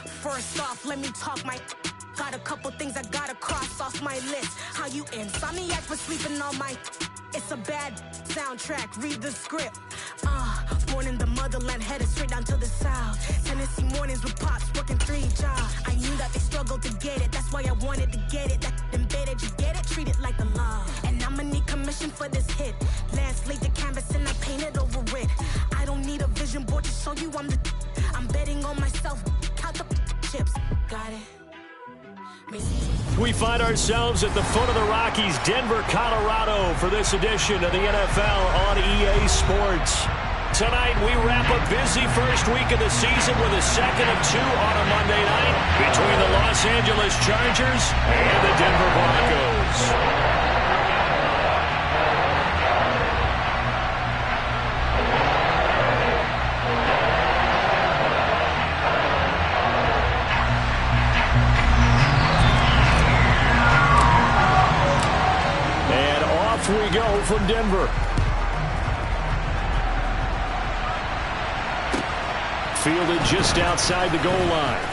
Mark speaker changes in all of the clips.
Speaker 1: First off, let me talk my... Got a couple things I gotta cross off my list. How you insomniac for sleeping on my... It's a bad soundtrack, read the script. Born in the motherland, headed straight down to the south. Tennessee mornings with pops, working 3 jobs. I knew that they struggled to get it, that's why I wanted to get it. That embedded, you get it, treat it like a law. And I'ma need commission for this hit. Lance laid the canvas and I painted over it. I don't need a vision board to show you I'm betting on myself, count the chips. Got it.
Speaker 2: We find ourselves at the foot of the Rockies, Denver, Colorado, for this edition of the NFL on EA Sports. Tonight, we wrap a busy first week of the season with a second of 2 on a Monday night between the Los Angeles Chargers and the Denver Broncos. We go from Denver. Fielded just outside the goal line.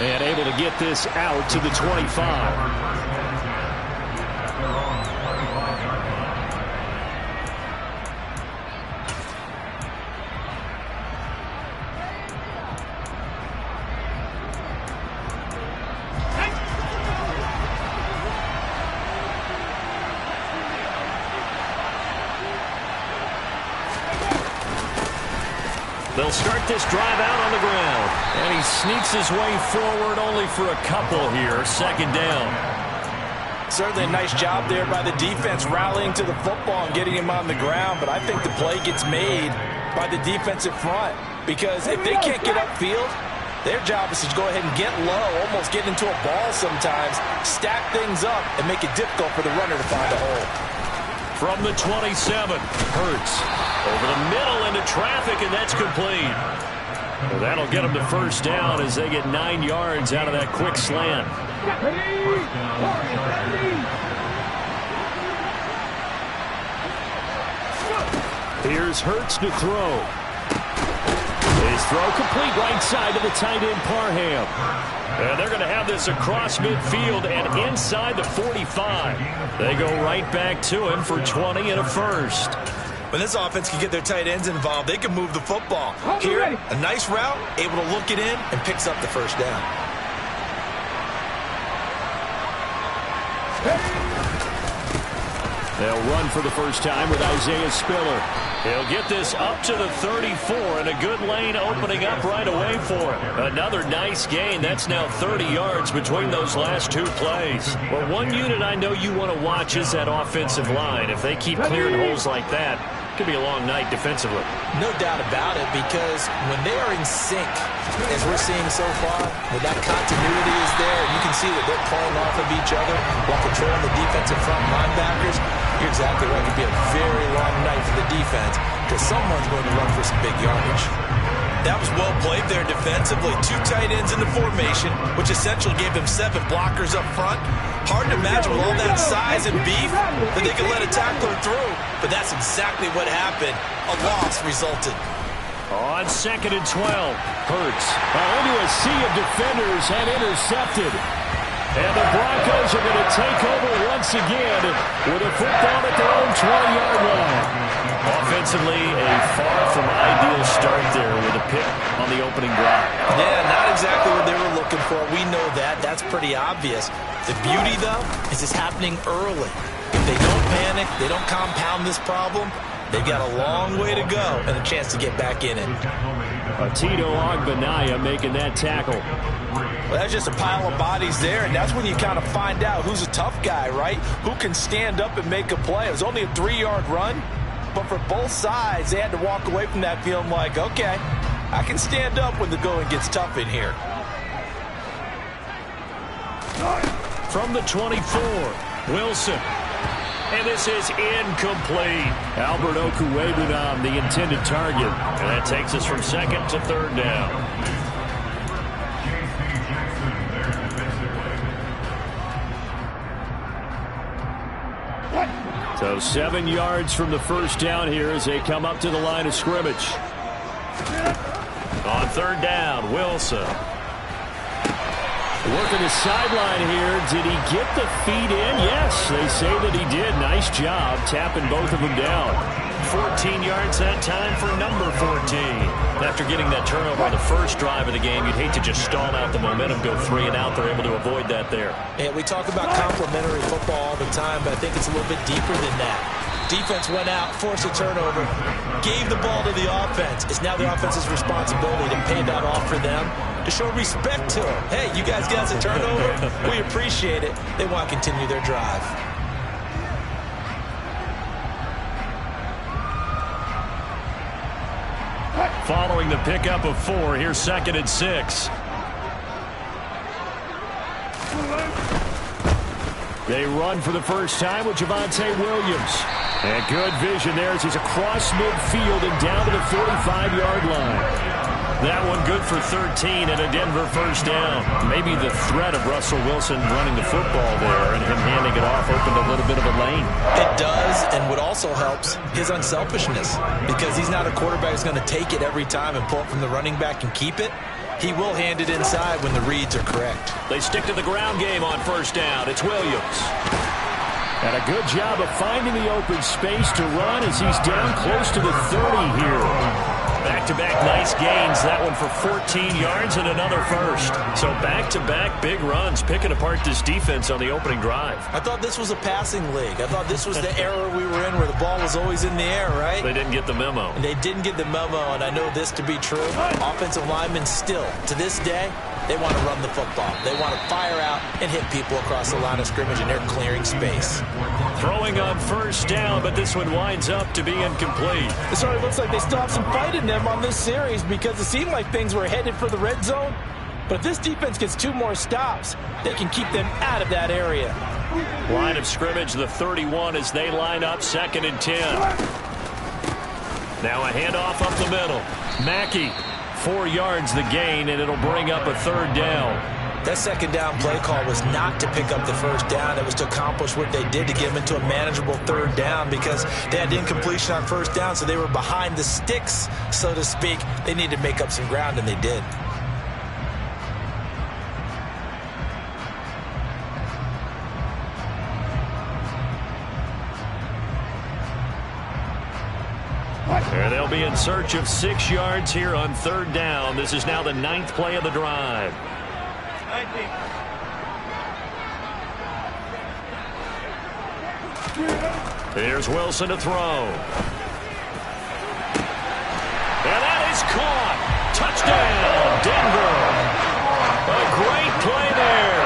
Speaker 2: And able to get this out to the 25. They'll start this drive out on the ground. And he sneaks his way forward only for a couple here. Second down.
Speaker 3: Certainly a nice job there by the defense rallying to the football and getting him on the ground. But I think the play gets made by the defensive front. Because if they can't get upfield, their job is to go ahead and get low, almost get into a ball sometimes, stack things up, and make it difficult for the runner to find a hole.
Speaker 2: From the 27, Hurts over the middle into traffic, and that's complete. Well, that'll get them the first down as they get 9 yards out of that quick slant. Here's Hurts to throw. His throw complete right side to the tight end Parham. And they're going to have this across midfield and inside the 45. They go right back to him for 20 and a first.
Speaker 3: When this offense can get their tight ends involved, they can move the football. Here, a nice route, able to look it in, and picks up the first down.
Speaker 2: They'll run for the first time with Isaiah Spiller. He'll get this up to the 34, and a good lane opening up right away for him. Another nice gain. That's now 30 yards between those last 2 plays. Well, one unit I know you want to watch is that offensive line. If they keep clearing holes like that, it could be a long night defensively.
Speaker 3: No doubt about it, because when they are in sync, as we're seeing so far, when that continuity is there, you can see that they're playing off of each other while controlling the defensive front linebackers. You're exactly right. It could be a very long night for the defense because someone's going to run for some big yardage. That was well played there defensively. 2 tight ends in the formation, which essentially gave them 7 blockers up front. Hard to imagine with all that size and beef that they could let a tackler through. But that's exactly what happened. A loss resulted.
Speaker 2: On 2nd and 12, Hurts into a sea of defenders and intercepted. And the Broncos are going to take over once again with a football at their own 20-yard line. Offensively, a far from ideal start there with a pick on the opening drive.
Speaker 3: Yeah, not exactly what they were looking for. We know that. That's pretty obvious. The beauty, though, is it's happening early. If they don't panic, they don't compound this problem, they've got a long way to go and a chance to get back in it.
Speaker 2: Tito Ogbanaya making that tackle.
Speaker 3: Well, that's just a pile of bodies there, and that's when you kind of find out who's a tough guy, right? Who can stand up and make a play. It was only a 3-yard run, but for both sides, they had to walk away from that feeling like, okay, I can stand up when the going gets tough in here.
Speaker 2: From the 24, Wilson. And this is incomplete. Albert Okwuegbunam, the intended target. And that takes us from 2nd to 3rd down. So 7 yards from the first down here as they come up to the line of scrimmage. On third down, Wilson. Working the sideline here. Did he get the feet in? Yes, they say that he did. Nice job tapping both of them down.
Speaker 3: 14 yards that time for number 14.
Speaker 2: After getting that turnover on the first drive of the game, you'd hate to just stall out the momentum, go 3 and out. They're able to avoid that there.
Speaker 3: And we talk about complementary football all the time, but I think it's a little bit deeper than that. Defense went out, forced a turnover, gave the ball to the offense. It's now the offense's responsibility to pay that off for them, to show respect to them. Hey, you guys got us a turnover. We appreciate it. They want to continue their drive.
Speaker 2: Following the pickup of 4, here's 2nd and 6. They run for the first time with Javonte Williams. And good vision there as he's across midfield and down to the 45-yard line. That one good for 13 and a Denver first down. Maybe the threat of Russell Wilson running the football there and him handing it off opened a little bit of a lane.
Speaker 3: It does, and what also helps, his unselfishness. Because he's not a quarterback who's going to take it every time and pull it from the running back and keep it. He will hand it inside when the reads are correct.
Speaker 2: They stick to the ground game on first down. It's Williams. And a good job of finding the open space to run as he's down close to the 30 here. Back-to-back nice gains. That one for 14 yards and another first. So back-to-back big runs, picking apart this defense on the opening drive.
Speaker 3: I thought this was a passing league. I thought this was the era we were in where the ball was always in the air, right?
Speaker 2: They didn't get the memo.
Speaker 3: And they didn't get the memo, and I know this to be true. Offensive linemen still, to this day, they want to run the football. They want to fire out and hit people across the line of scrimmage, and they're clearing space.
Speaker 2: Throwing on first down, but this one winds up to be incomplete.
Speaker 4: It sort of looks like they still have some fight in them on this series because it seemed like things were headed for the red zone. But if this defense gets 2 more stops, they can keep them out of that area.
Speaker 2: Line of scrimmage, the 31 as they line up 2nd and 10. Now a handoff up the middle. Mackey, 4 yards the gain, and it'll bring up a 3rd down.
Speaker 3: That 2nd down play call was not to pick up the first down. It was to accomplish what they did to get them into a manageable 3rd down because they had incompletion on first down, so they were behind the sticks, so to speak. They needed to make up some ground, and they did.
Speaker 2: And they'll be in search of 6 yards here on 3rd down. This is now the 9th play of the drive. Here's Wilson to throw. And that is caught. Touchdown, Denver. A great play there.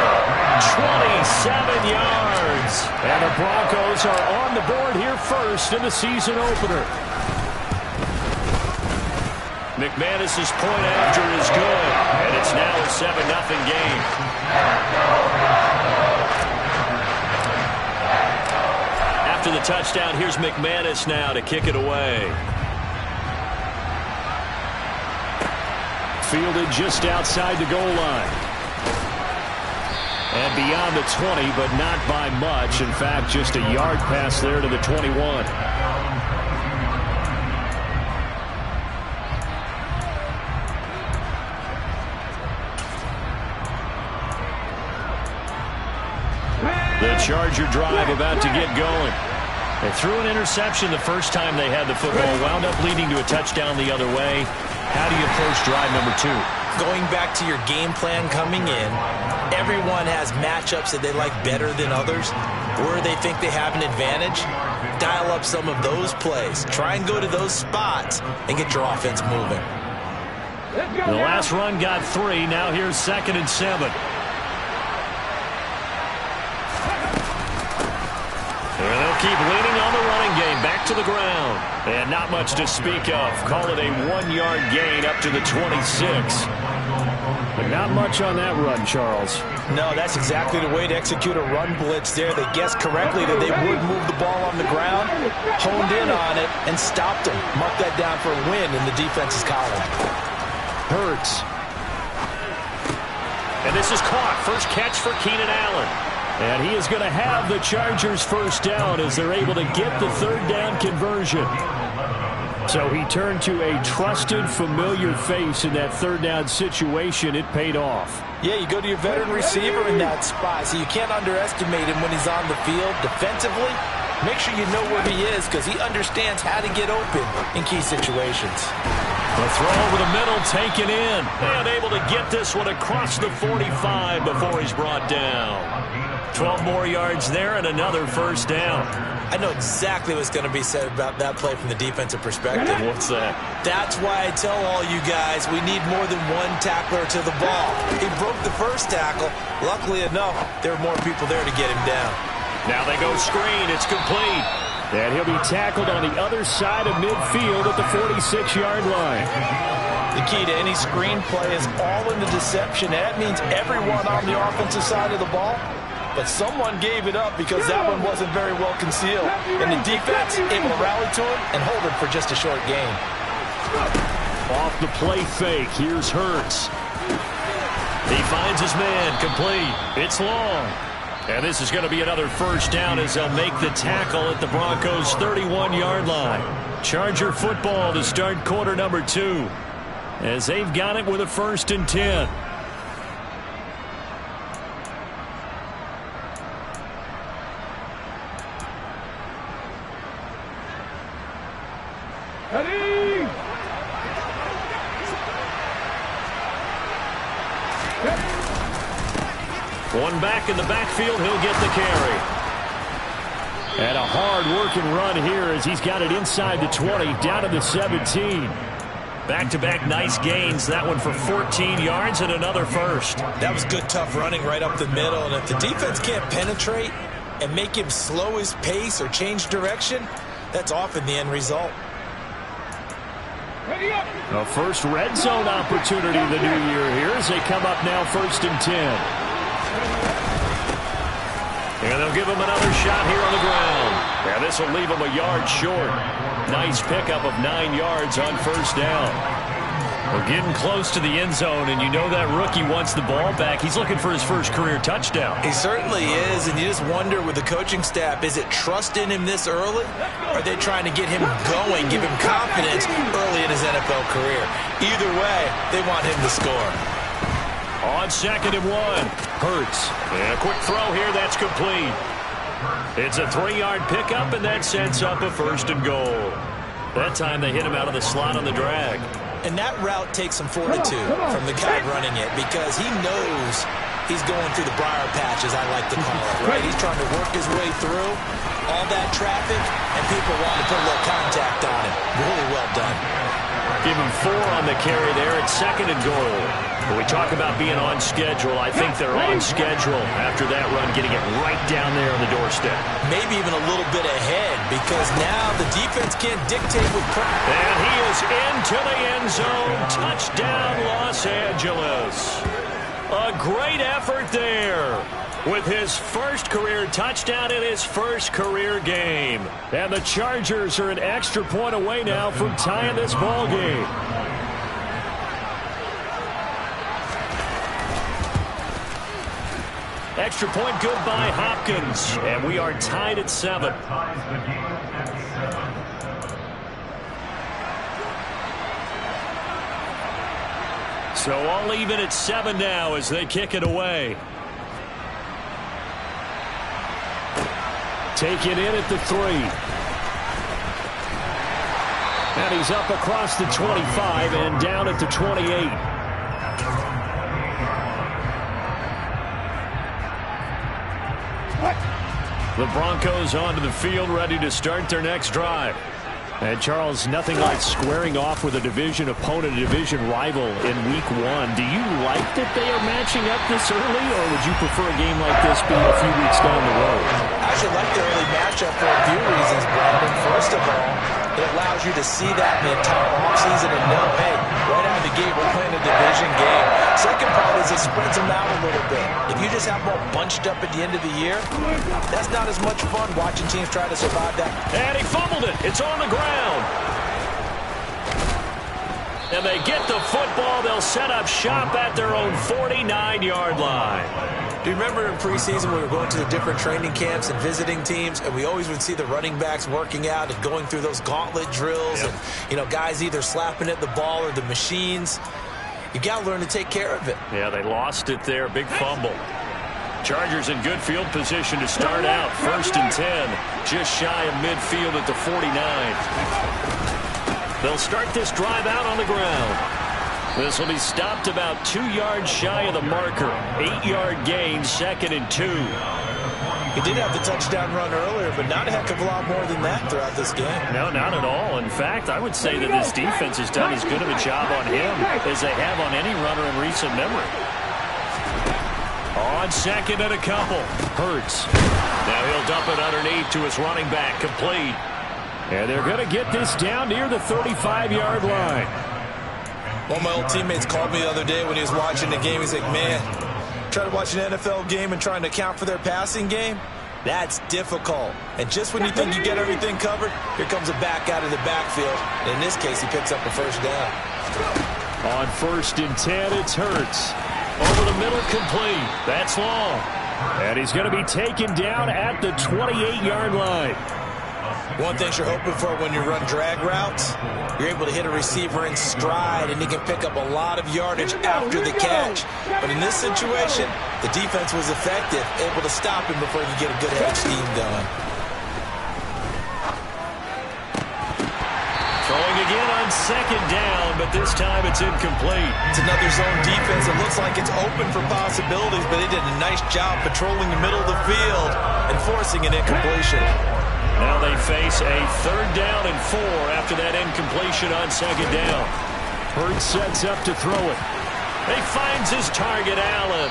Speaker 2: 27 yards. And the Broncos are on the board here first in the season opener. McManus's point after is good, and it's now a 7-0 game. After the touchdown, here's McManus now to kick it away. Fielded just outside the goal line. And beyond the 20, but not by much. In fact, just a yard pass there to the 21. The Charger drive about to get going. They threw an interception the first time they had the football, wound up leading to a touchdown the other way. How do you approach drive number 2?
Speaker 3: Going back to your game plan coming in, everyone has matchups that they like better than others, where they think they have an advantage. Dial up some of those plays. Try and go to those spots and get your offense moving.
Speaker 2: The last run got 3. Now here's 2nd and 7. And they'll keep leaning on the running game. Back to the ground. And not much to speak of. Call it a 1-yard gain up to the 26. But not much on that run, Charles.
Speaker 4: No, that's exactly the way to execute a run blitz there. They guessed correctly that they would move the ball on the ground, honed in on it, and stopped them. Mark that down for a win in the defense's column.
Speaker 2: Hurts. And this is caught. First catch for Keenan Allen. And he is going to have the Chargers first down as they're able to get the third down conversion. So he turned to a trusted, familiar face in that third down situation. It paid off.
Speaker 4: Yeah, you go to your veteran receiver in that spot, so you can't underestimate him when he's on the field. Defensively, make sure you know where he is because he understands how to get open in key situations.
Speaker 2: The throw over the middle taken in. And able to get this one across the 45 before he's brought down. 12 more yards there and another first down.
Speaker 3: I know exactly what's going to be said about that play from the defensive perspective.
Speaker 2: What's that?
Speaker 3: That's why I tell all you guys we need more than one tackler to the ball. He broke the first tackle. Luckily enough, there were more people there to get him down.
Speaker 2: Now they go screen. It's complete. And he'll be tackled on the other side of midfield at the 46-yard line.
Speaker 4: The key to any screen play is all in the deception. That means everyone on the offensive side of the ball. But someone gave it up because that one wasn't very well concealed. And the defense able to rally to him and hold him for just a short gain.
Speaker 2: Off the play fake. Here's Hurts. He finds his man. Complete. It's long. And this is going to be another first down as they'll make the tackle at the Broncos' 31-yard line. Charger football to start quarter number 2 as they've got it with a 1st and 10. One back in the backfield, he'll get the carry. And a hard-working run here as he's got it inside the 20, down to the 17. Back-to-back nice gains. That one for 14 yards and another first.
Speaker 3: That was good, tough running right up the middle. And if the defense can't penetrate and make him slow his pace or change direction, that's often the end result.
Speaker 2: A first red zone opportunity of the new year here as they come up now 1st and 10. And they'll give him another shot here on the ground. And this will leave him a yard short. Nice pickup of 9 yards on first down. We're getting close to the end zone, and you know that rookie wants the ball back. He's looking for his first career touchdown.
Speaker 3: He certainly is, and you just wonder with the coaching staff, is it trust in him this early? Or are they trying to get him going, give him confidence early in his NFL career? Either way, they want him to score.
Speaker 2: On 2nd and 1, Hurts. And a quick throw here, that's complete. It's a 3-yard pickup, and that sets up a 1st and goal. That time they hit him out of the slot on the drag.
Speaker 3: And that route takes some fortitude from the guy running it because he knows he's going through the briar patch, as I like to call it, right? He's trying to work his way through all that traffic, and people want to put a little contact on him. Really well done.
Speaker 2: Give him 4 on the carry there at 2nd and goal. When we talk about being on schedule, I think they're on schedule after that run, getting it right down there on the doorstep.
Speaker 3: Maybe even a little bit ahead because now the defense can't dictate with pressure.
Speaker 2: And he is into the end zone. Touchdown, Los Angeles. A great effort there with his first career touchdown in his first career game. And the Chargers are an extra point away now from tying this ball game. Extra point good by Hopkins. And we are tied at 7. So all even at 7 now as they kick it away. Taken in at the 3. And he's up across the 25 and down at the 28. The Broncos onto the field, ready to start their next drive. And Charles, nothing like squaring off with a division opponent, a division rival in week 1. Do you like that they are matching up this early, or would you prefer a game like this being a few weeks down the road?
Speaker 3: I should like the early matchup for a few reasons, Brandon. First of all, it allows you to see that in the entire offseason and know, hey, right out of the gate, we're playing a division game. Second part is it spreads them out a little bit. If you just have them all bunched up at the end of the year, that's not as much fun watching teams try to survive that.
Speaker 2: And he fumbled it. It's on the ground. And they get the football. They'll set up shop at their own 49-yard line.
Speaker 3: Do you remember in preseason we were going to the different training camps and visiting teams, and we always would see the running backs working out and going through those gauntlet drills,
Speaker 2: yep.
Speaker 3: and, you know, guys either slapping at the ball or the machines. You got to learn to take care of it.
Speaker 2: Yeah, they lost it there. Big fumble. Chargers in good field position to start out. 1st and 10. Just shy of midfield at the 49. They'll start this drive out on the ground. This will be stopped about 2 yards shy of the marker. 8-yard gain, 2nd and 2.
Speaker 3: He did have the touchdown run earlier, but not a heck of a lot more than that throughout this game.
Speaker 2: No, not at all. In fact, I would say that this defense has done as good of a job on him as they have on any runner in recent memory. On 2nd and a couple. Hurts. Now he'll dump it underneath to his running back. Complete. And they're going to get this down near the 35-yard line.
Speaker 3: One of my old teammates called me the other day when he was watching the game. He's like, man, trying to watch an NFL game and trying to account for their passing game, that's difficult. And just when you think you get everything covered, here comes a back out of the backfield. And in this case, he picks up a 1st down.
Speaker 2: On 1st and 10, it's Hurts. Over the middle, complete. That's long. And he's going to be taken down at the 28-yard line.
Speaker 3: One thing you're hoping for when you run drag routes, you're able to hit a receiver in stride, and he can pick up a lot of yardage after the catch. But in this situation, the defense was effective, able to stop him before he could get a good head of steam going.
Speaker 2: Throwing again on 2nd down, but this time it's incomplete.
Speaker 3: It's another zone defense. It looks like it's open for possibilities, but they did a nice job patrolling the middle of the field and forcing an incompletion.
Speaker 2: Now they face a 3rd down and 4 after that incompletion on 2nd down. Hurts sets up to throw it. He finds his target, Allen.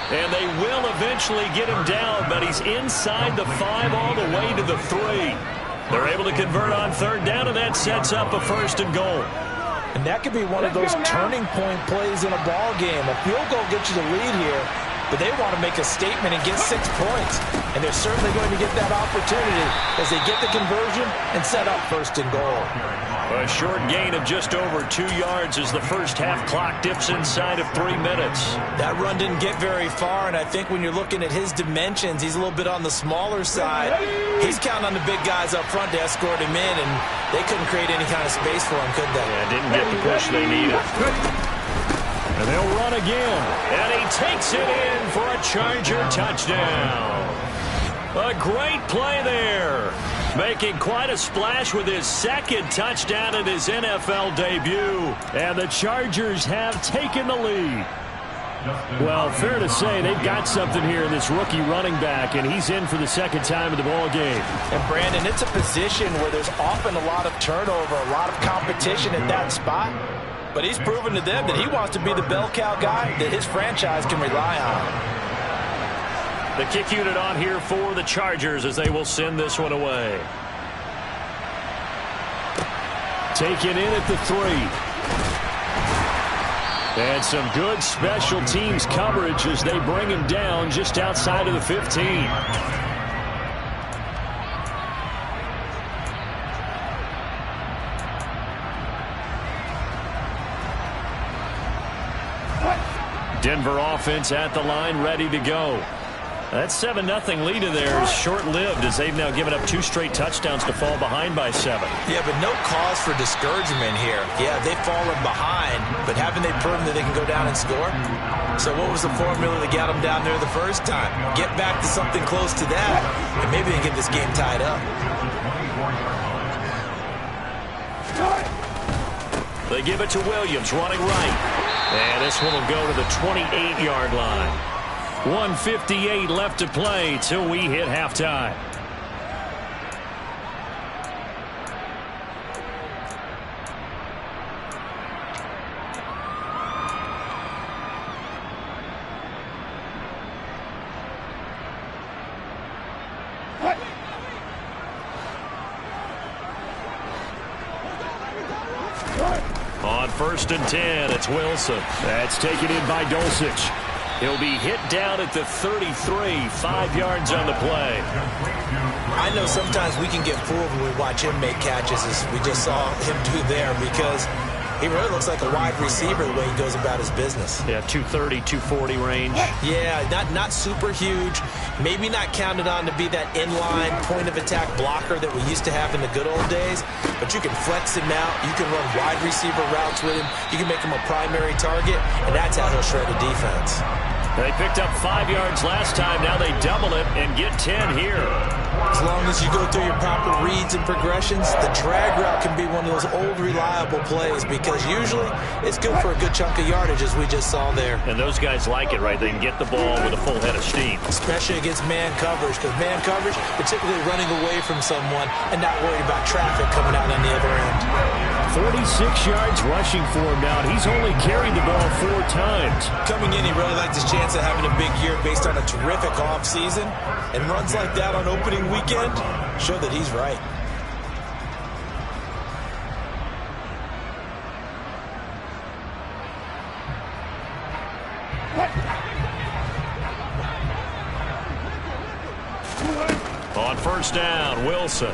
Speaker 2: And they will eventually get him down, but he's inside the 5 all the way to the 3. They're able to convert on 3rd down, and that sets up a 1st and goal.
Speaker 4: And that could be one of those turning point plays in a ball game. A field goal gets you the lead here, but they want to make a statement and get 6 points. And they're certainly going to get that opportunity as they get the conversion and set up 1st and goal.
Speaker 2: A short gain of just over 2 yards as the first half clock dips inside of 3 minutes.
Speaker 3: That run didn't get very far, and I think when you're looking at his dimensions, he's a little bit on the smaller side. He's counting on the big guys up front to escort him in, and they couldn't create any kind of space for him, could they?
Speaker 2: Yeah, didn't get the push they needed. And they'll run again. And he takes it in for a Charger touchdown. A great play there. Making quite a splash with his 2nd touchdown in his NFL debut. And the Chargers have taken the lead. Well, fair to say they've got something here in this rookie running back, and he's in for the 2nd time of the ball game.
Speaker 4: And, Brandon, it's a position where there's often a lot of turnover, a lot of competition at that spot. But he's proven to them that he wants to be the bell cow guy that his franchise can rely on.
Speaker 2: The kick unit on here for the Chargers as they will send this one away. Taken in at the 3. And some good special teams coverage as they bring him down just outside of the 15. Denver offense at the line, ready to go. That 7-0 lead of theirs short-lived as they've now given up 2 straight touchdowns to fall behind by 7.
Speaker 3: Yeah, but no cause for discouragement here. Yeah, they've fallen behind, but haven't they proven that they can go down and score? So what was the formula that got them down there the first time? Get back to something close to that, and maybe they get this game tied up.
Speaker 2: They give it to Williams, running right. And this one will go to the 28-yard line. 1:58 left to play till we hit halftime. On 1st and 10, it's Wilson. That's taken in by Dulcich. He'll be hit down at the 33, 5 yards on the play.
Speaker 3: I know sometimes we can get fooled when we watch him make catches, as we just saw him do there, because He really looks like a wide receiver the way he goes about his business.
Speaker 2: Yeah, 230, 240 range.
Speaker 3: Yeah, not super huge. Maybe not counted on to be that inline point-of-attack blocker that we used to have in the good old days. But you can flex him out. You can run wide receiver routes with him. You can make him a primary target, and that's how he'll shred a defense.
Speaker 2: They picked up 5 yards last time. Now they double it and get 10 here.
Speaker 3: As long as you go through your proper reads and progressions, the drag route can be one of those old reliable plays because usually it's good for a good chunk of yardage as we just saw there.
Speaker 2: And those guys like it, right? They can get the ball with a full head of steam.
Speaker 3: Especially against man coverage because man coverage, they're typically running away from someone and not worried about traffic coming out on the other end.
Speaker 2: 46 yards rushing for him now. He's only carried the ball 4 times.
Speaker 3: Coming in, he really liked his chance of having a big year based on a terrific offseason. And runs like that on opening weekend show that he's right.
Speaker 2: On first down, Wilson.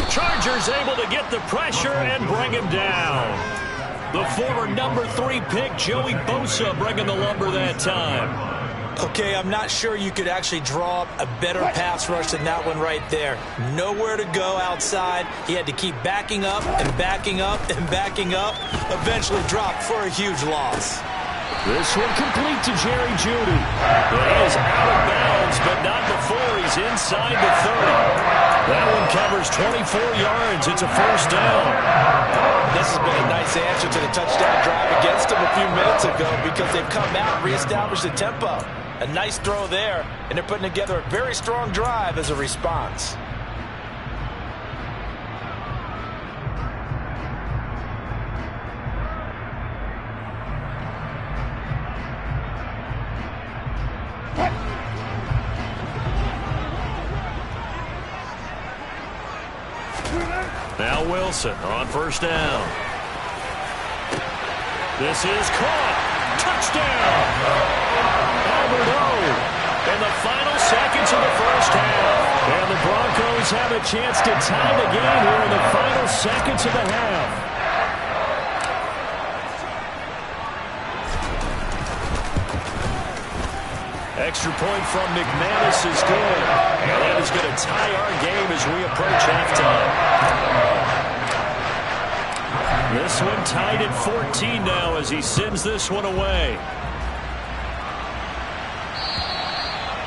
Speaker 2: Chargers able to get the pressure and bring him down. The former number 3 pick, Joey Bosa, bringing the lumber that time.
Speaker 3: Okay, I'm not sure you could actually draw up a better pass rush than that one right there. Nowhere to go outside. He had to keep backing up and backing up and backing up. Eventually dropped for a huge loss.
Speaker 2: This one complete to Jerry Jeudy. He is out of bounds, but not before he's inside the 30. That one covers 24 yards. It's a first down.
Speaker 4: This has been a nice answer to the touchdown drive against him a few minutes ago because they've come out and reestablished the tempo. A nice throw there, and they're putting together a very strong drive as a response.
Speaker 2: Now Wilson on first down. This is caught. Touchdown. Alberto in the final seconds of the first half. And the Broncos have a chance to tie the game here in the final seconds of the half. Extra point from McManus is good. And that is going to tie our game as we approach halftime. This one tied at 14 now as he sends this one away.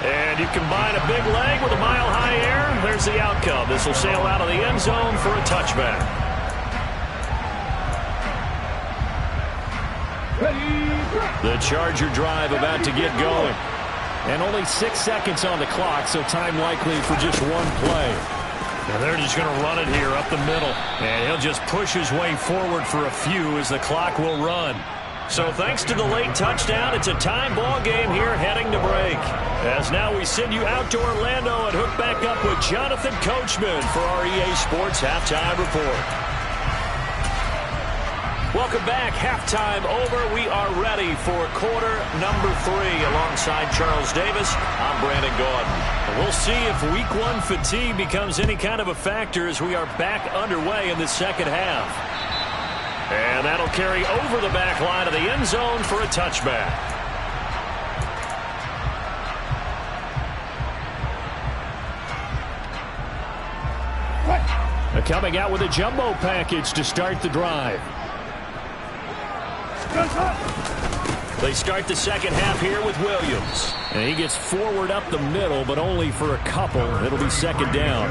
Speaker 2: And you combine a big leg with a mile-high air, there's the outcome. This will sail out of the end zone for a touchback. The Charger drive about to get going. And only 6 seconds on the clock, so time likely for just one play. And they're just going to run it here up the middle. And he'll just push his way forward for a few as the clock will run. So thanks to the late touchdown, it's a time ball game here heading to break. As now we send you out to Orlando and hook back up with Jonathan Coachman for our EA Sports Halftime Report. Welcome back. Halftime over. We are ready for quarter number 3 alongside Charles Davis. I'm Brandon Gordon. We'll see if week 1 fatigue becomes any kind of a factor as we are back underway in the second half. And that'll carry over the back line of the end zone for a touchback. They're coming out with a jumbo package to start the drive. They start the second half here with Williams. And he gets forward up the middle, but only for a couple. It'll be second down.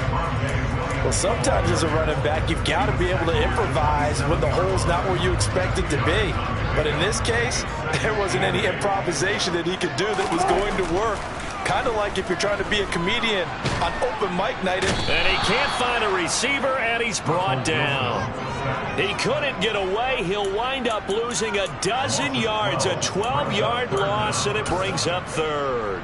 Speaker 4: Well, sometimes as a running back, you've got to be able to improvise when the hole's not where you expect it to be. But in this case, there wasn't any improvisation that he could do that was going to work. Kind of like if you're trying to be a comedian on open mic night.
Speaker 2: And he can't find a receiver, and he's brought down. He couldn't get away. He'll wind up losing a dozen yards, a 12-yard loss, and it brings up third.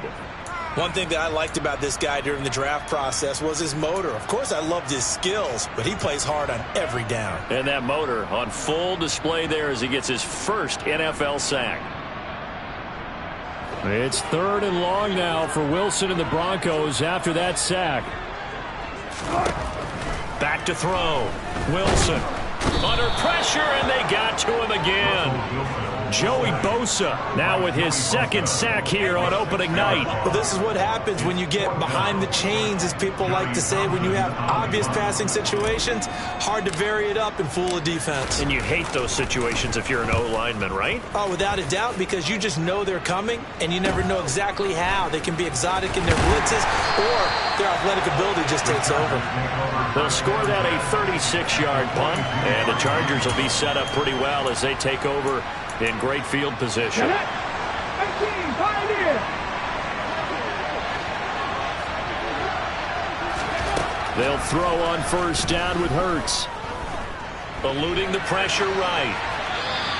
Speaker 3: One thing that I liked about this guy during the draft process was his motor. Of course, I loved his skills, but he plays hard on every down.
Speaker 2: And that motor on full display there as he gets his first NFL sack. It's third and long now for Wilson and the Broncos after that sack. Back to throw. Wilson Under pressure, and they got to him again. Joey Bosa now with his second sack here on opening night.
Speaker 3: Well, this is what happens when you get behind the chains, as people like to say. When you have obvious passing situations, hard to vary it up and fool a defense.
Speaker 2: And you hate those situations if you're an O-lineman, right?
Speaker 3: Oh, without a doubt, because you just know they're coming, and you never know exactly how. They can be exotic in their blitzes, or their athletic ability just takes over.
Speaker 2: They'll score that a 36-yard punt, and the Chargers will be set up pretty well as they take over in great field position. They'll throw on first down with Hurts. Eluding the pressure right.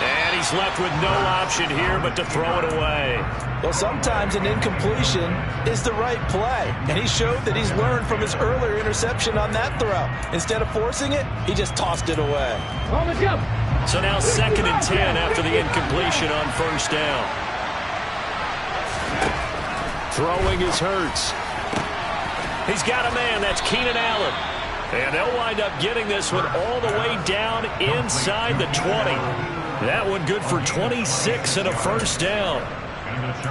Speaker 2: And he's left with no option here but to throw it away.
Speaker 3: Well, sometimes an incompletion is the right play. And he showed that he's learned from his earlier interception on that throw. Instead of forcing it, he just tossed it away.
Speaker 2: So now 2nd and 10 after the incompletion on first down. Throwing is Hurts. He's got a man. That's Keenan Allen. And they'll wind up getting this one all the way down inside the 20. That one good for 26 and a first down.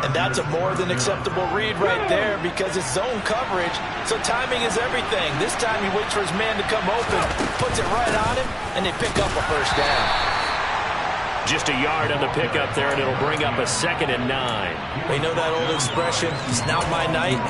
Speaker 3: And that's a more than acceptable read right there because it's zone coverage, so timing is everything. This time he waits for his man to come open, puts it right on him, and they pick up a first down.
Speaker 2: Just a yard on the pickup there, and it'll bring up a 2nd and 9.
Speaker 3: They know that old expression, it's not my night.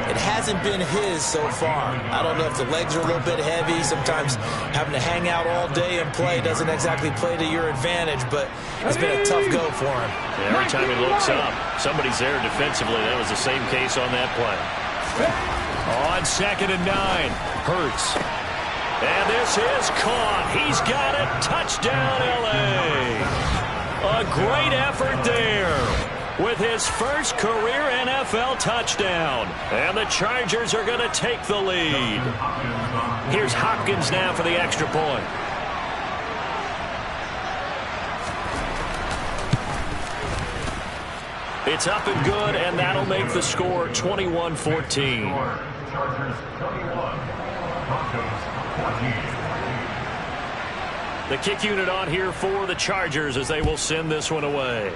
Speaker 3: It hasn't been his so far. I don't know if the legs are a little bit heavy. Sometimes having to hang out all day and play doesn't exactly play to your advantage, but it's been a tough go for him.
Speaker 2: Yeah, every time he looks up, somebody's there defensively. That was the same case on that play. On 2nd and 9, Hurts. And this is caught. He's got it. Touchdown, L.A. A great effort there with his first career NFL touchdown. And the Chargers are going to take the lead. Here's Hopkins now for the extra point. It's up and good, and that'll make the score 21-14. The kick unit on here for the Chargers as they will send this one away.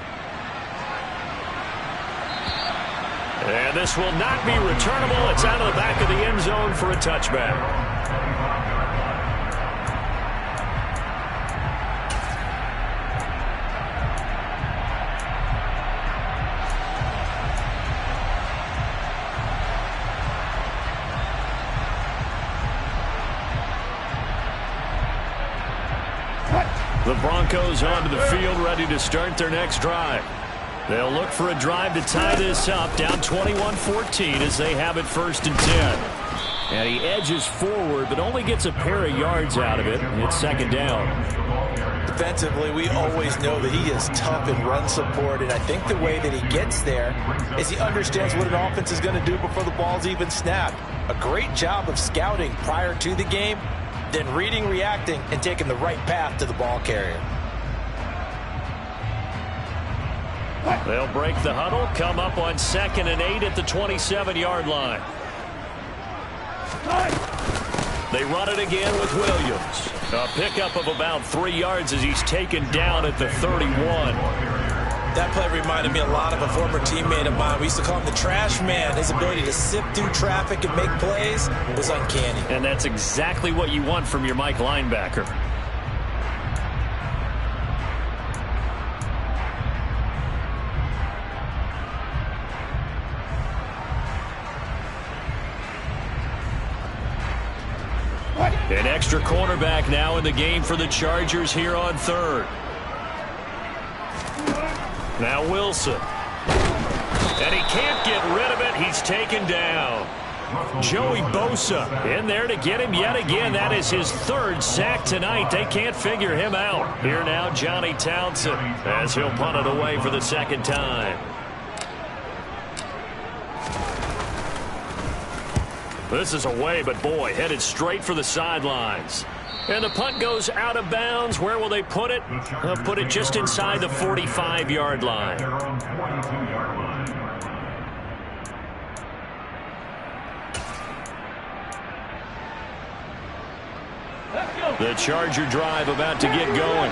Speaker 2: And this will not be returnable. It's out of the back of the end zone for a touchback. The Broncos onto the field, ready to start their next drive. They'll look for a drive to tie this up, down 21-14 as they have it 1st and 10. And he edges forward, but only gets a pair of yards out of it. It's 2nd down.
Speaker 3: Defensively, we always know that he is tough in run support, and I think the way that he gets there is he understands what an offense is going to do before the ball's even snapped. A great job of scouting prior to the game, then reading, reacting, and taking the right path to the ball carrier.
Speaker 2: They'll break the huddle, come up on 2nd and 8 at the 27-yard line. They run it again with Williams. A pickup of about 3 yards as he's taken down at the 31.
Speaker 3: That play reminded me a lot of a former teammate of mine. We used to call him the trash man. His ability to sift through traffic and make plays was uncanny.
Speaker 2: And that's exactly what you want from your Mike linebacker. An extra cornerback now in the game for the Chargers here on 3rd. Now Wilson. And he can't get rid of it. He's taken down. Joey Bosa in there to get him yet again. That is his 3rd sack tonight. They can't figure him out. Here now, Johnny Townsend as he'll punt it away for the 2nd time. This is away, but boy, headed straight for the sidelines. And the punt goes out of bounds. Where will they put it? They'll put it just inside the 45-yard line. The Charger drive about to get going.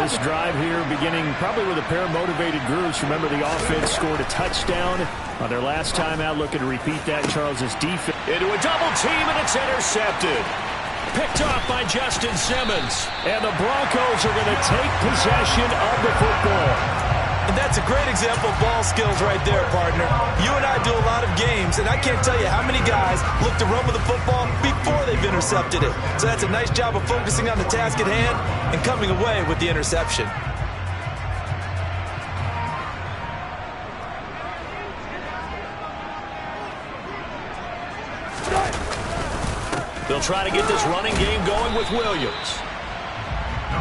Speaker 5: This drive here beginning probably with a pair of motivated groups. Remember, the offense scored a touchdown on their last time out. Looking to repeat that. Charles's defense.
Speaker 2: Into a double team, and it's intercepted. Picked off by Justin Simmons. And the Broncos are going to take possession of the football.
Speaker 4: And that's a great example of ball skills right there, partner. You and I do a lot of games, and I can't tell you how many guys look to run with the football before they've intercepted it. So that's a nice job of focusing on the task at hand and coming away with the interception.
Speaker 2: They'll try to get this running game going with Williams.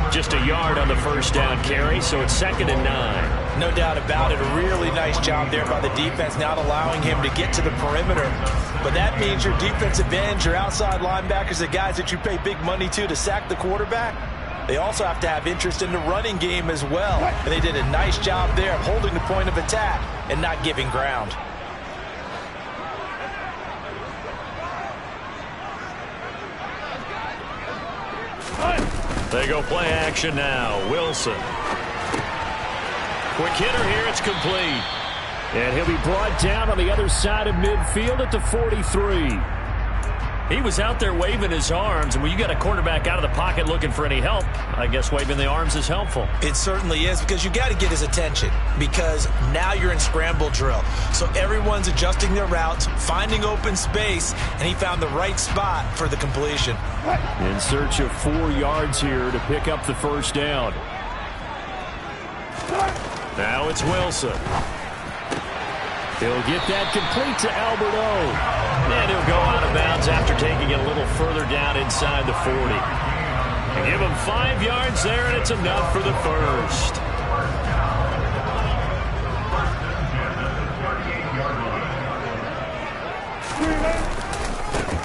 Speaker 2: Just a yard on the first down carry, so it's 2nd and 9.
Speaker 4: No doubt about it. A really nice job there by the defense, not allowing him to get to the perimeter. But that means your defensive ends, your outside linebackers, the guys that you pay big money to sack the quarterback, they also have to have interest in the running game as well. And they did a nice job there of holding the point of attack and not giving ground.
Speaker 2: They go play action now. Wilson. Quick hitter here. It's complete.
Speaker 5: And he'll be brought down on the other side of midfield at the 43.
Speaker 2: He was out there waving his arms, and when you got a quarterback out of the pocket looking for any help, I guess waving the arms is helpful.
Speaker 4: It certainly is, because you got to get his attention, because now you're in scramble drill. So everyone's adjusting their routes, finding open space, and he found the right spot for the completion.
Speaker 5: In search of 4 yards here to pick up the first down.
Speaker 2: Now it's Wilson.
Speaker 5: He'll get that complete to Albert O.
Speaker 2: And he'll go out of bounds after taking it a little further down inside the 40. And give him 5 yards there, and it's enough for the first.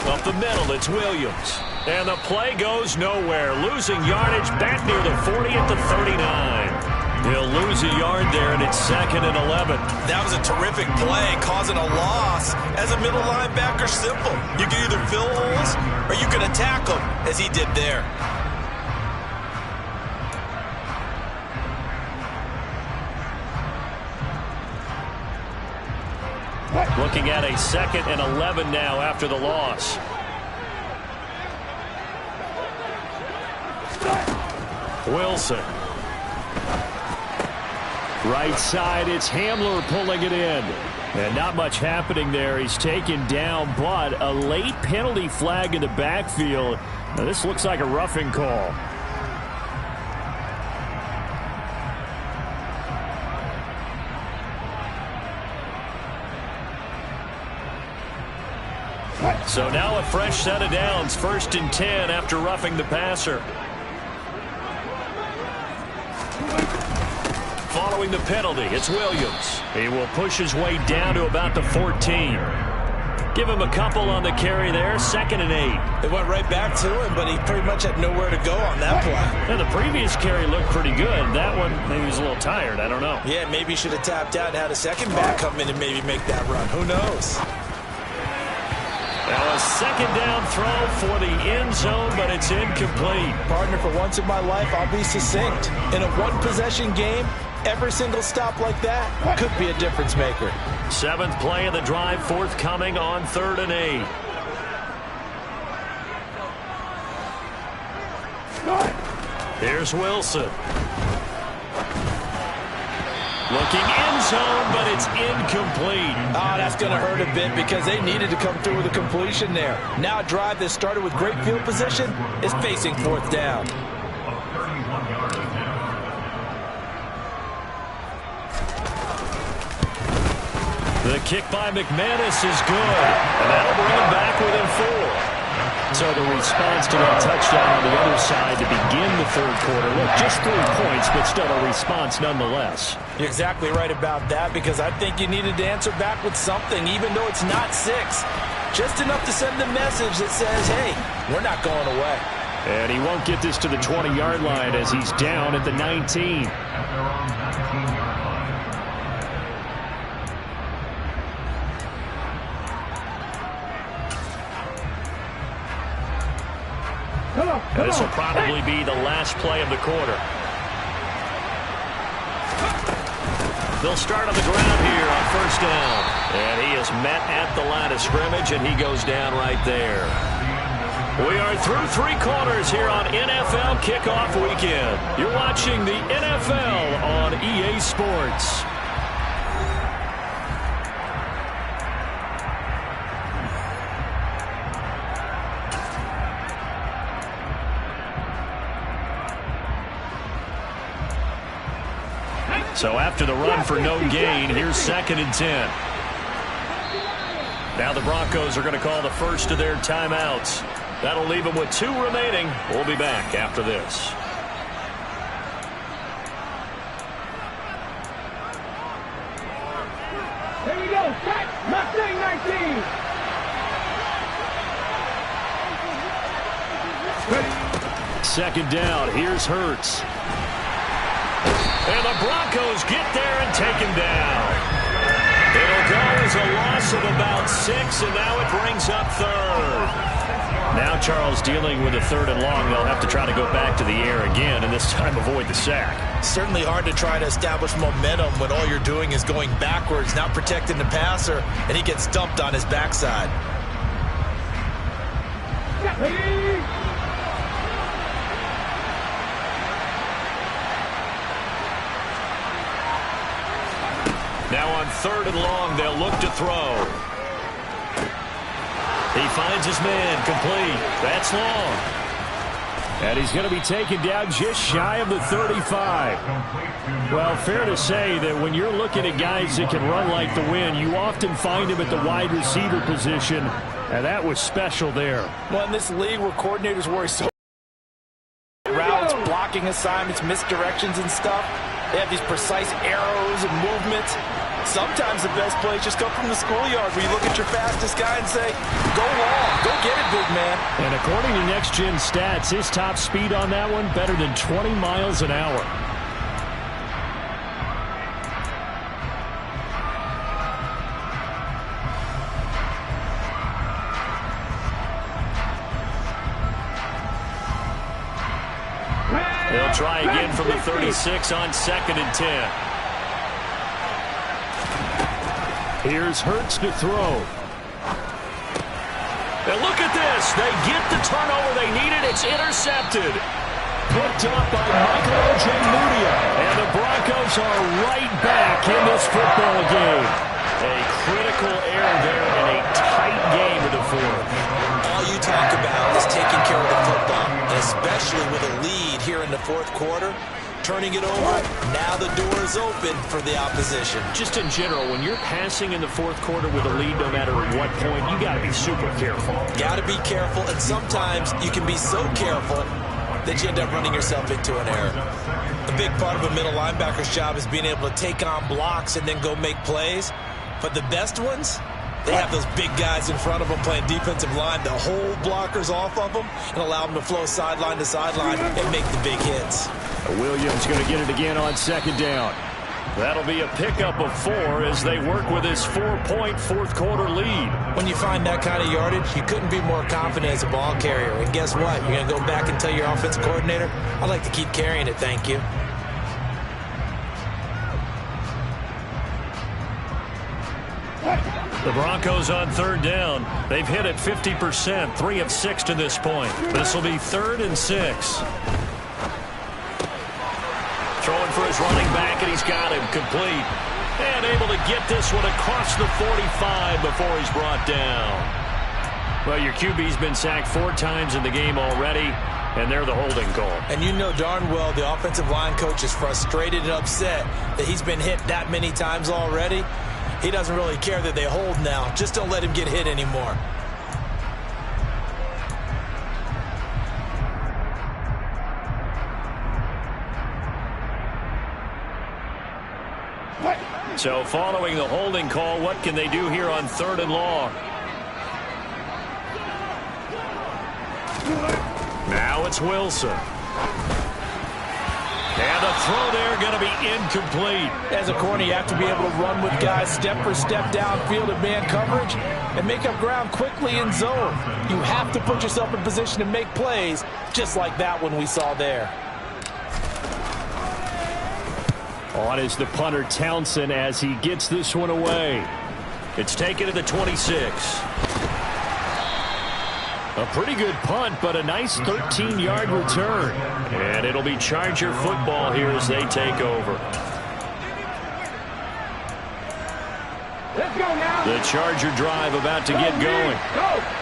Speaker 2: Up the middle, it's Williams. And the play goes nowhere. Losing yardage back near the 40 at the 39. He'll lose a yard there, and it's 2nd and 11.
Speaker 4: That was a terrific play, causing a loss. As a middle linebacker, simple. You can either fill holes or you can attack them, as he did there.
Speaker 2: Looking at a 2nd and 11 now after the loss. Wilson.
Speaker 5: Right side, it's Hamler pulling it in. And not much happening there. He's taken down, but a late penalty flag in the backfield. Now, this looks like a roughing call.
Speaker 2: So now a fresh set of downs, 1st and 10 after roughing the passer. Following the penalty, it's Williams. He will push his way down to about the 14. Give him a couple on the carry there, 2nd and 8.
Speaker 4: It went right back to him, but he pretty much had nowhere to go on that play.
Speaker 2: And the previous carry looked pretty good. That one, maybe he was a little tired. I don't know.
Speaker 4: Yeah, maybe he should have tapped out and had a second back come in and maybe make that run. Who knows?
Speaker 2: Now a 2nd down throw for the end zone, but it's incomplete.
Speaker 4: Partner, for once in my life, I'll be succinct. In a one-possession game, every single stop like that could be a difference maker.
Speaker 2: 7th play of the drive forthcoming on 3rd and 8. Here's Wilson. Looking end zone, but it's incomplete.
Speaker 4: Oh, that's going to hurt a bit because they needed to come through with a completion there. Now a drive that started with great field position is facing 4th down.
Speaker 2: The kick by McManus is good, and that'll bring him back within 4.
Speaker 5: So the response to that touchdown on the other side to begin the 3rd quarter. Look, just 3 points, but still a response nonetheless.
Speaker 4: You're exactly right about that, because I think you needed to answer back with something, even though it's not 6. Just enough to send a message that says, hey, we're not going away.
Speaker 5: And he won't get this to the 20-yard line as he's down at the 19.
Speaker 2: And this will probably be the last play of the quarter. They'll start on the ground here on first down. And he is met at the line of scrimmage, and he goes down right there. We are through 3 quarters here on NFL Kickoff Weekend. You're watching the NFL on EA Sports. So after the run for no gain, here's 2nd and 10. Now the Broncos are going to call the first of their timeouts. That'll leave them with 2 remaining. We'll be back after this.
Speaker 6: Here we go. Mustang 19.
Speaker 2: Second down. Here's Hurts. And the Broncos get there and take him down. It'll go as a loss of about 6, and now it brings up 3rd. Now Charles dealing with a 3rd and long. They'll have to try to go back to the air again, and this time avoid the sack.
Speaker 3: Certainly hard to try to establish momentum when all you're doing is going backwards, not protecting the passer, and he gets dumped on his backside.
Speaker 2: Now on 3rd and long, they'll look to throw. He finds his man, complete. That's long. And he's going to be taken down just shy of the 35. Well, fair to say that when you're looking at guys that can run like the wind, you often find him at the wide receiver position, and that was special there.
Speaker 4: Well, in this league where coordinators worry so routes, blocking assignments, misdirections and stuff, they have these precise arrows and movements. Sometimes the best plays just come from the schoolyard where you look at your fastest guy and say, go long, go get it, big man.
Speaker 2: And according to Next Gen Stats, his top speed on that one, better than 20 miles an hour. They'll try again from the 36 on 2nd and 10. Here's Hurts to throw. And look at this. They get the turnover they needed. It's intercepted. Picked up by Michael Ojemudia. And the Broncos are right back in this football game. A critical error there in a tight game of the 4th.
Speaker 3: All you talk about is taking care of the football, especially with a lead here in the 4th quarter. Turning it over, now the door is open for the opposition.
Speaker 2: Just in general, when you're passing in the 4th quarter with a lead, no matter at what point, you got to be super careful.
Speaker 3: Got to be careful, and sometimes you can be so careful that you end up running yourself into an error. A big part of a middle linebacker's job is being able to take on blocks and then go make plays. But the best ones, they have those big guys in front of them playing defensive line to hold blockers off of them and allow them to flow sideline to sideline and make the big hits.
Speaker 2: Williams going to get it again on 2nd down. That'll be a pickup of 4 as they work with his 4-point 4th quarter lead.
Speaker 3: When you find that kind of yardage, you couldn't be more confident as a ball carrier. And guess what? You're going to go back and tell your offensive coordinator, I'd like to keep carrying it, thank you.
Speaker 2: The Broncos on 3rd down. They've hit it 50%, 3 of 6 to this point. This will be 3rd and 6. Throwing for his running back, and he's got him complete. And able to get this one across the 45 before he's brought down. Well, your QB's been sacked 4 times in the game already, and they're the holding call.
Speaker 3: And you know darn well the offensive line coach is frustrated and upset that he's been hit that many times already. He doesn't really care that they hold now. Just don't let him get hit anymore.
Speaker 2: So following the holding call, what can they do here on 3rd and long? Now it's Wilson. And the throw there going to be incomplete.
Speaker 4: As a corner, you have to be able to run with guys step for step downfield in man coverage and make up ground quickly in zone. You have to put yourself in position to make plays, just like that one we saw there.
Speaker 5: On is the punter Townsend as he gets this one away.
Speaker 2: It's taken to the 26.
Speaker 5: A pretty good punt, but a nice 13-yard return.
Speaker 2: And it'll be Charger football here as they take over.
Speaker 6: Let's go now.
Speaker 2: The Charger drive about to get going.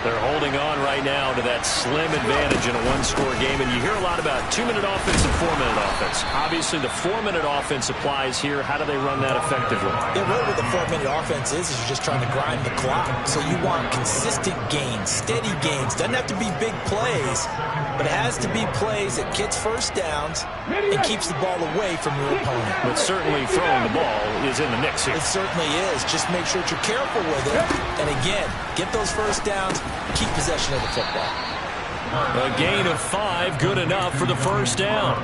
Speaker 2: They're holding on right now to that slim advantage in a one-score game. And you hear a lot about 2-minute offense and 4-minute offense. Obviously, the 4-minute offense applies here. How do they run that effectively?
Speaker 3: Yeah, really what the 4-minute offense is you're just trying to grind the clock. So you want consistent gains, steady gains. Doesn't have to be big plays, but it has to be plays that gets first downs and keeps the ball away from your opponent.
Speaker 2: But certainly throwing the ball is in the mix here.
Speaker 3: It certainly is. Just make sure that you're careful with it. And again, get those first downs, keep possession of the football.
Speaker 2: A gain of 5, good enough for the first down.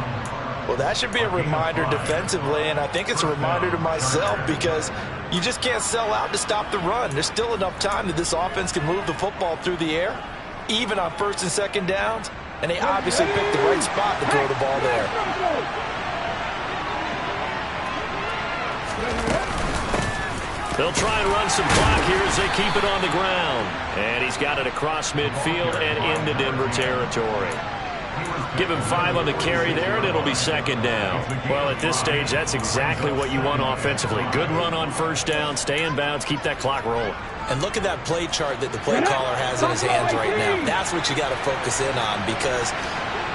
Speaker 4: Well, that should be a reminder defensively, and I think it's a reminder to myself because you just can't sell out to stop the run. There's still enough time that this offense can move the football through the air, even on first and second downs, and they obviously picked the right spot to throw the ball there.
Speaker 2: They'll try and run some clock here as they keep it on the ground. And he's got it across midfield and into Denver territory. Give him 5 on the carry there, and it'll be second down. Well, at this stage, that's exactly what you want offensively. Good run on first down, stay in bounds, keep that clock rolling.
Speaker 3: And look at that play chart that the play caller has in his hands right now. That's what you got to focus in on because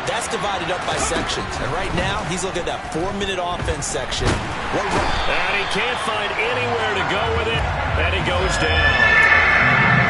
Speaker 3: that's divided up by sections. And right now, he's looking at that 4-minute offense section.
Speaker 2: And he can't find anywhere to go with it, and he goes down.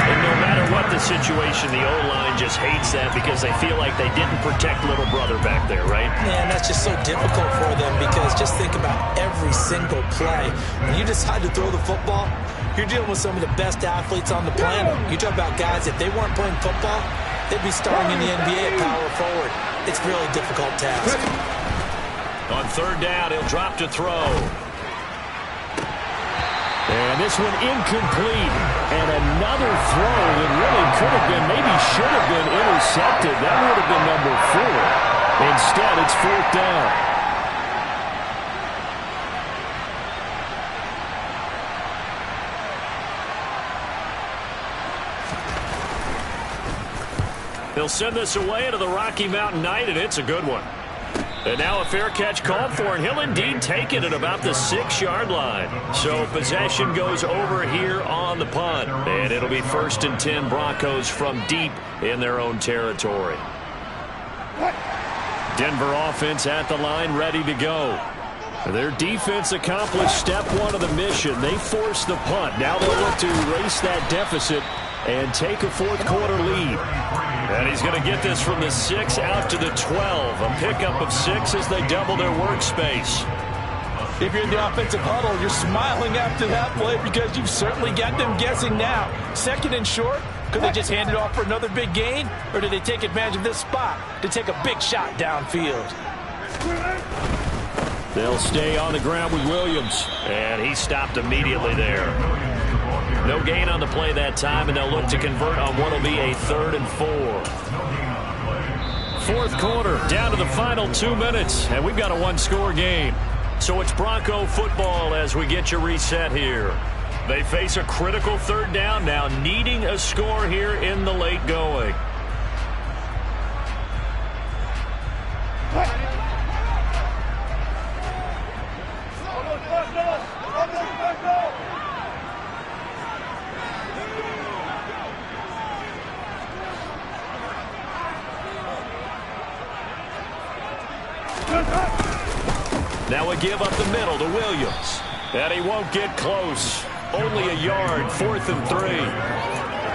Speaker 2: And no matter what the situation, the O-line just hates that because they feel like they didn't protect little brother back there, right?
Speaker 3: Man, that's just so difficult for them because just think about every single play. When you decide to throw the football, you're dealing with some of the best athletes on the planet. You talk about guys, if they weren't playing football, they'd be starting in the NBA at power forward. It's a really difficult task.
Speaker 2: On third down, he'll drop to throw.
Speaker 5: And this one incomplete. And another throw that really could have been, maybe should have been intercepted. That would have been number 4. Instead, it's fourth down.
Speaker 2: They'll send this away into the Rocky Mountain Night, and it's a good one. And now a fair catch called for, and he'll indeed take it at about the 6-yard line. So possession goes over here on the punt, and it'll be 1st and 10 Broncos from deep in their own territory. Denver offense at the line, ready to go. Their defense accomplished step 1 of the mission. They forced the punt. Now they'll look to erase that deficit and take a fourth-quarter lead. And he's going to get this from the 6 out to the 12. A pickup of 6 as they double their workspace.
Speaker 4: If you're in the offensive huddle, you're smiling after that play because you've certainly got them guessing now. 2nd and short, could they just hand it off for another big gain? Or do they take advantage of this spot to take a big shot downfield?
Speaker 5: They'll stay on the ground with Williams.
Speaker 2: And he stopped immediately there. No gain on the play that time, and they'll look to convert on what will be a 3rd and 4. Fourth quarter, down to the final 2 minutes, and we've got a one-score game. So it's Bronco football as we get you reset here. They face a critical 3rd down now, needing a score here in the late going. Now a give up the middle to Williams. And he won't get close. Only a yard, 4th and 3.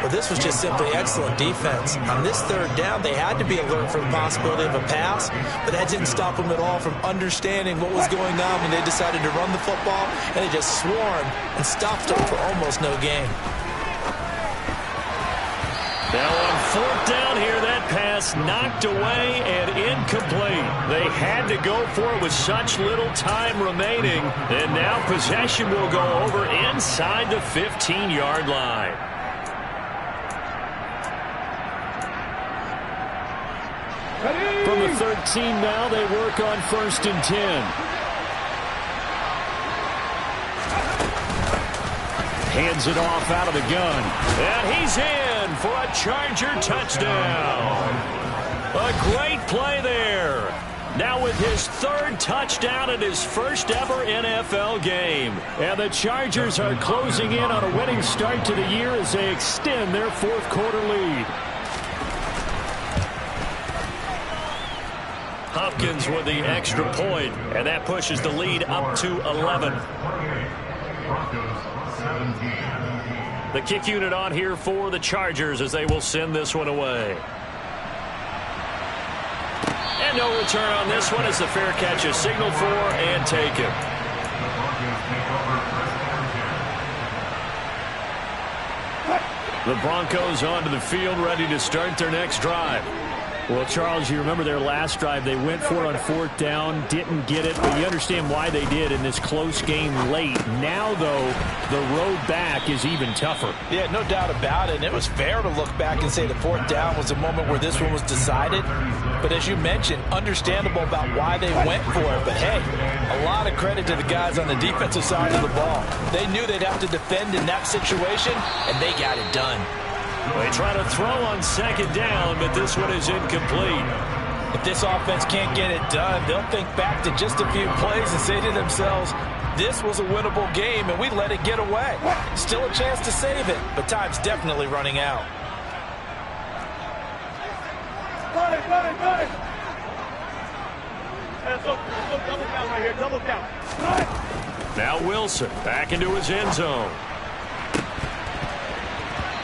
Speaker 3: Well, this was just simply excellent defense. On this 3rd down, they had to be alert for the possibility of a pass, but that didn't stop them at all from understanding what was going on when they decided to run the football, and they just swarmed and stopped them for almost no gain.
Speaker 2: Now on 4th down here, that pass It's knocked away and incomplete. They had to go for it with such little time remaining. And now possession will go over inside the 15-yard line.
Speaker 5: From the 13 now, they work on 1st and 10. Hands it off out of the gun.
Speaker 2: And he's in for a Charger touchdown. A great play there. Now with his 3rd touchdown in his first ever NFL game.
Speaker 5: And the Chargers are closing in on a winning start to the year as they extend their 4th quarter lead.
Speaker 2: Hopkins with the extra point, and that pushes the lead up to 11. The kick unit on here for the Chargers as they will send this one away. And no return on this one as the fair catch is signaled for and taken.
Speaker 5: The Broncos onto the field ready to start their next drive. Well, Charles, you remember their last drive. They went for it on 4th down, didn't get it, but you understand why they did in this close game late. Now, though, the road back is even tougher.
Speaker 4: Yeah, no doubt about it. And it was fair to look back and say the 4th down was the moment where this one was decided. But as you mentioned, understandable about why they went for it. But, hey, a lot of credit to the guys on the defensive side of the ball. They knew they'd have to defend in that situation, and they got it done.
Speaker 2: They try to throw on 2nd down, but this one is incomplete.
Speaker 4: If this offense can't get it done, they'll think back to just a few plays and say to themselves, this was a winnable game, and we let it get away. Still a chance to save it, but time's definitely running out.
Speaker 6: Double down right here, double down.
Speaker 2: Now Wilson back into his end zone.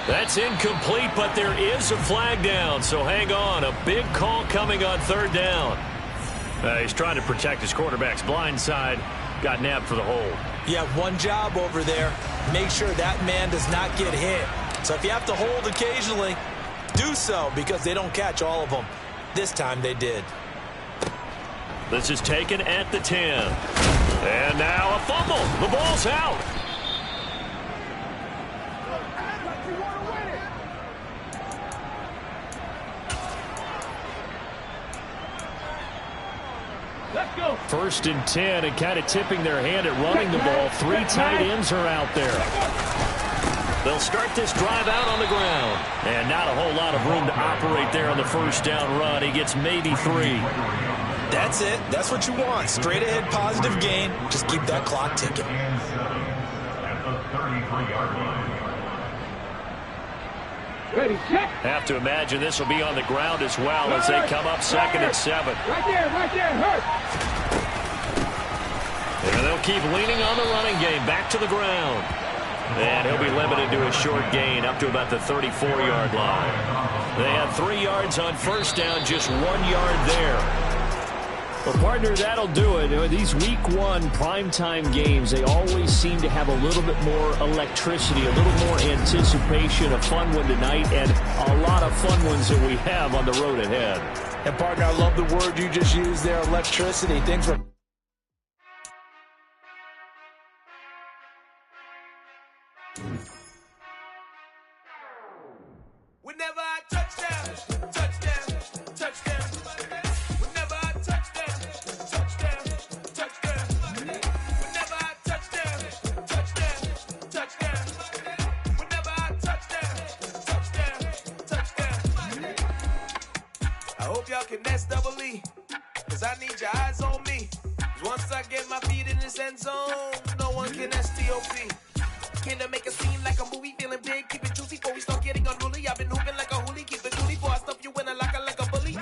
Speaker 2: That's incomplete, but there is a flag down, so hang on. A big call coming on 3rd down. He's trying to protect his quarterback's blind side. Got nabbed for the hold.
Speaker 3: You have one job over there. Make sure that man does not get hit. So if you have to hold occasionally, do so because they don't catch all of them. This time they did.
Speaker 2: This is taken at the 10. And now a fumble. The ball's out.
Speaker 6: Let's go.
Speaker 5: 1st and 10 and kind of tipping their hand at running the ball. 3 tight ends are out there.
Speaker 2: They'll start this drive out on the ground. And not a whole lot of room to operate there on the 1st down run. He gets maybe 3.
Speaker 3: That's it. That's what you want. Straight ahead positive gain. Just keep that clock ticking.
Speaker 6: Ready, check.
Speaker 2: Have to imagine this will be on the ground as well as they come up 2nd and 7.
Speaker 6: Right there, hurt.
Speaker 2: And they'll keep leaning on the running game back to the ground. And he'll be limited to a short gain up to about the 34-yard line. They had 3 yards on 1st down, just 1 yard there.
Speaker 5: Well, partner, that'll do it. These week 1 primetime games, they always seem to have a little bit more electricity, a little more anticipation, a fun one tonight, and a lot of fun ones that we have on the road ahead.
Speaker 4: And, partner, I love the word you just used there, electricity. Things were...
Speaker 7: Whenever I touchdown, touchdown, touchdown. Whenever I touchdown, touchdown, touchdown. Whenever I touchdown, touchdown, touchdown. Whenever I touchdown, touchdown, touchdown. I hope y'all can S-double-E, cause I need your eyes on me. Once I get my feet in this end zone, no one can S-T-O-P. Came to make a scene like a movie, feeling big, keep it juicy before we start getting unruly. I've been hooping like a hoolie, keep it duty before I stuff you in a locker like a bully.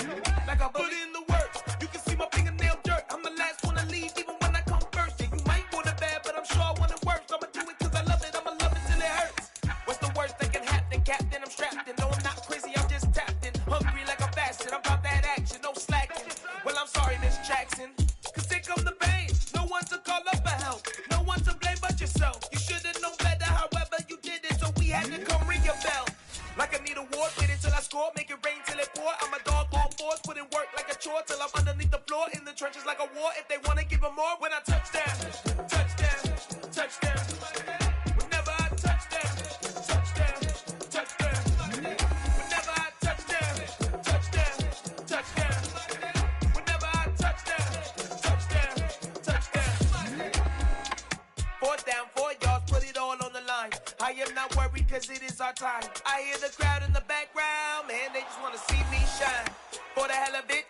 Speaker 7: Like a bully. Put in the work, you can see my fingernail dirt. I'm the last one to leave, even when I come first. Yeah, you might want it bad, but I'm sure I want it worse. I'ma do it cause I love it, I'ma love it till it hurts. What's the worst that can happen, Captain? I'm strapped in, no I'm not crazy, I'm just tapped in. Hungry like a bastard, I'm about that action, no slacking. Well, I'm sorry, Miss Jackson, cause here come the pain. No one to call up for help, no one to blame but yourself. You should've known better, however you did it, so we had to come ring your bell. score, make it rain till it pour. I'm a dog on fours, put in work like a chore till I'm underneath the floor, in the trenches like a war. If they wanna give 'em more, when I touch down, touch down, touch down. Whenever I touch down, touch down, touch down. Whenever I touch down, touch down, touch down. Whenever I touch down, touch down, touch down. 4th down, 4 yards, put it all on the line. I am not worried cause it is our time. I hear the crowd in the background, man, they just wanna see me shine. For the hell of it,